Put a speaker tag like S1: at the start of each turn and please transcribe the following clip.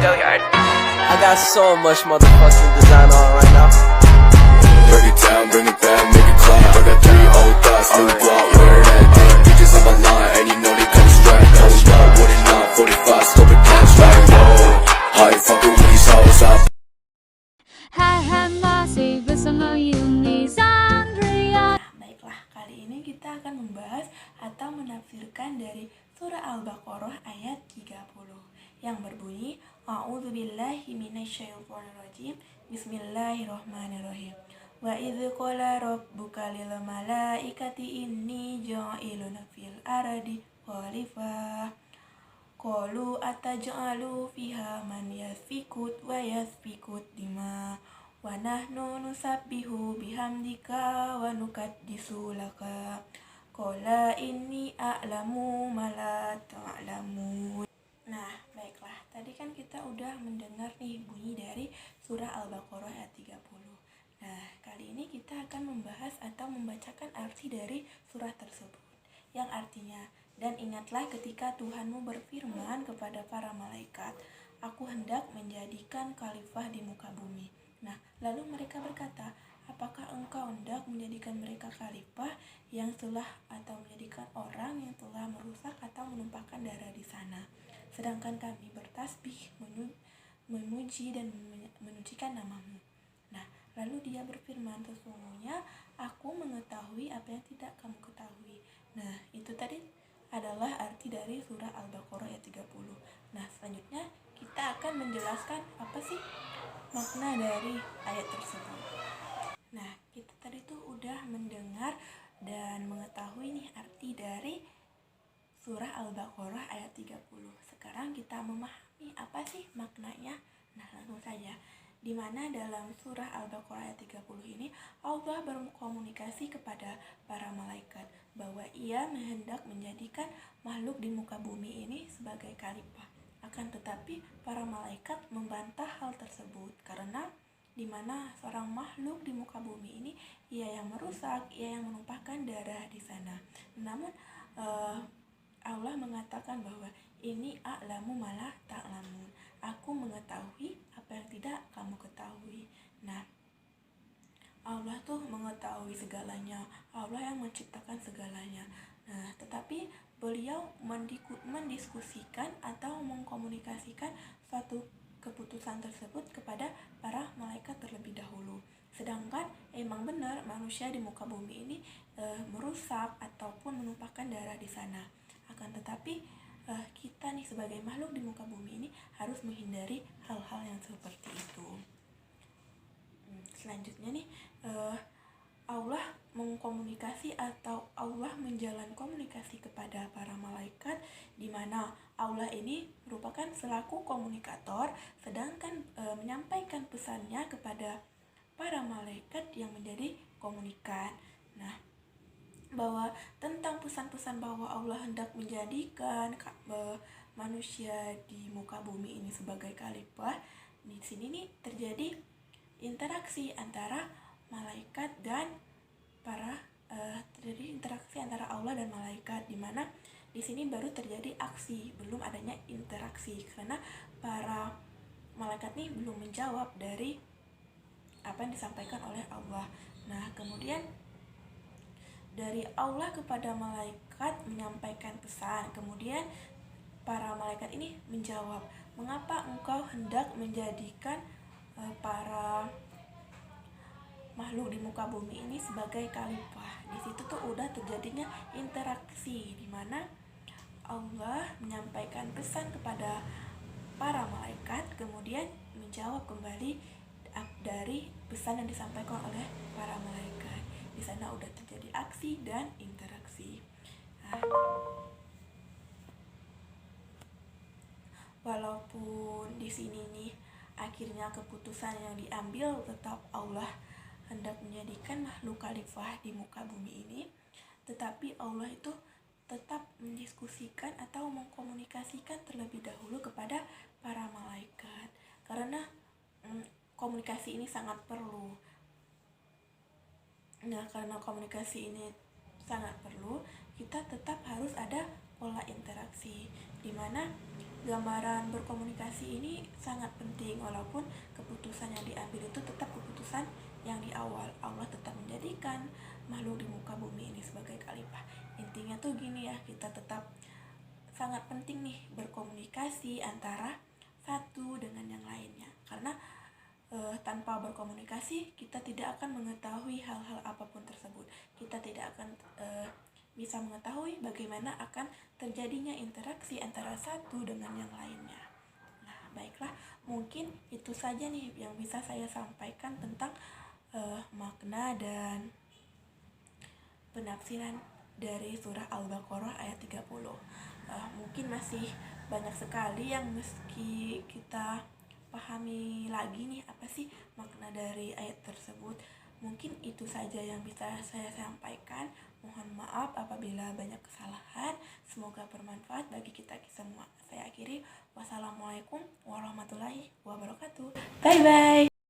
S1: Go yard. I got so much motherfucking design on right now.
S2: Break it down, bring it back, make it clap. I got 3 old thoughts, new block, where that thing. Bitches on my line, and you know they come straight. Hold up, what it not, 45, scope it cash like whoa. How you fucking with these hoes up?
S3: Hai masih bersama Unizandria.
S4: Baiklah, kali ini kita akan membahas atau menafsirkan dari surah Al-Baqarah ayat 30 yang berbunyi A'udzubillahi minasyaitonirrajim. Bismillahirrahmanirrahim. Wa idz qala rabbuka lil malaikati inni ja'ilun fil ardi khalifah. Qalu ataj'alu fiha man yasfikut wa yasfikut dima wa nahnu nusabbihu bihamdika wa nukaddisu laka. Qala inni a'lamu ma la ta'lamun. Nah, baiklah. Tadi kan kita udah mendengar nih bunyi dari surah Al-Baqarah ayat 30. Nah, kali ini kita akan membahas atau membacakan arti dari surah tersebut. Yang artinya, dan ingatlah ketika Tuhanmu berfirman kepada para malaikat, aku hendak menjadikan khalifah di muka bumi. Nah, lalu mereka berkata, apakah engkau hendak menjadikan mereka khalifah yang telah atau menjadikan orang yang telah merusak atau menumpahkan darah di sana? Sedangkan kami bertasbih, memuji dan menyucikan namamu. Nah, lalu dia berfirman, sesungguhnya aku mengetahui apa yang tidak kamu ketahui. Nah, itu tadi adalah arti dari surah Al-Baqarah ayat 30. Nah, selanjutnya kita akan menjelaskan apa sih makna dari ayat tersebut. Nah, kita tadi tuh udah mendengar dan mengetahui nih arti dari surah Al-Baqarah ayat 30. Sekarang kita memahami apa sih maknanya. Nah, langsung saja. Di mana dalam surah Al-Baqarah ayat 30 ini Allah berkomunikasi kepada para malaikat bahwa ia hendak menjadikan makhluk di muka bumi ini sebagai khalifah. Akan tetapi para malaikat membantah hal tersebut karena di mana seorang makhluk di muka bumi ini ia yang merusak, ia yang menumpahkan darah di sana. Namun Allah mengatakan bahwa ini a'lamu malah ta'lamun. Aku mengetahui apa yang tidak kamu ketahui. Nah, Allah tuh mengetahui segalanya. Allah yang menciptakan segalanya. Nah, tetapi beliau mendiskusikan atau mengkomunikasikan suatu keputusan tersebut kepada para malaikat terlebih dahulu. Sedangkan emang benar manusia di muka bumi ini merusak ataupun menumpahkan darah di sana. Akan tetapi kita nih sebagai makhluk di muka bumi ini harus menghindari hal-hal yang seperti itu. Selanjutnya nih Allah mengkomunikasi atau Allah menjalin komunikasi kepada para malaikat, di mana Allah ini merupakan selaku komunikator, sedangkan menyampaikan pesannya kepada para malaikat yang menjadi komunikan. Nah, bahwa tentang pesan-pesan bahwa Allah hendak menjadikan manusia di muka bumi ini sebagai khalifah, di sini nih terjadi interaksi antara malaikat dan terjadi interaksi antara Allah dan malaikat, di mana di sini baru terjadi aksi, belum adanya interaksi karena para malaikat nih belum menjawab dari apa yang disampaikan oleh Allah. Nah, kemudian dari Allah kepada malaikat menyampaikan pesan, kemudian para malaikat ini menjawab, mengapa engkau hendak menjadikan para makhluk di muka bumi ini sebagai khalifah? Di situ tuh udah terjadinya interaksi, di mana Allah menyampaikan pesan kepada para malaikat, kemudian menjawab kembali dari pesan yang disampaikan oleh para malaikat. Di sana udah terjadi aksi dan interaksi. Nah, walaupun di sini nih akhirnya keputusan yang diambil tetap Allah hendak menjadikan makhluk khalifah di muka bumi ini, tetapi Allah itu tetap mendiskusikan atau mengkomunikasikan terlebih dahulu kepada para malaikat karena komunikasi ini sangat perlu. Nah, karena komunikasi ini sangat perlu, kita tetap harus ada pola interaksi, di mana gambaran berkomunikasi ini sangat penting, walaupun keputusan yang diambil itu tetap keputusan yang di awal. Allah tetap menjadikan makhluk di muka bumi ini sebagai khalifah. Intinya tuh gini ya, kita tetap sangat penting nih berkomunikasi antara satu dengan yang lainnya, karena tanpa berkomunikasi kita tidak akan mengetahui hal-hal apapun tersebut. Kita tidak akan bisa mengetahui bagaimana akan terjadinya interaksi antara satu dengan yang lainnya. Nah, baiklah, mungkin itu saja nih yang bisa saya sampaikan tentang makna dan penafsiran dari surah Al-Baqarah ayat 30. Mungkin masih banyak sekali yang meski kita pahami lagi nih apa sih makna dari ayat tersebut. Mungkin itu saja yang bisa saya sampaikan. Mohon maaf apabila banyak kesalahan. Semoga bermanfaat bagi kita semua. Saya akhiri. Wassalamualaikum warahmatullahi wabarakatuh. Bye bye.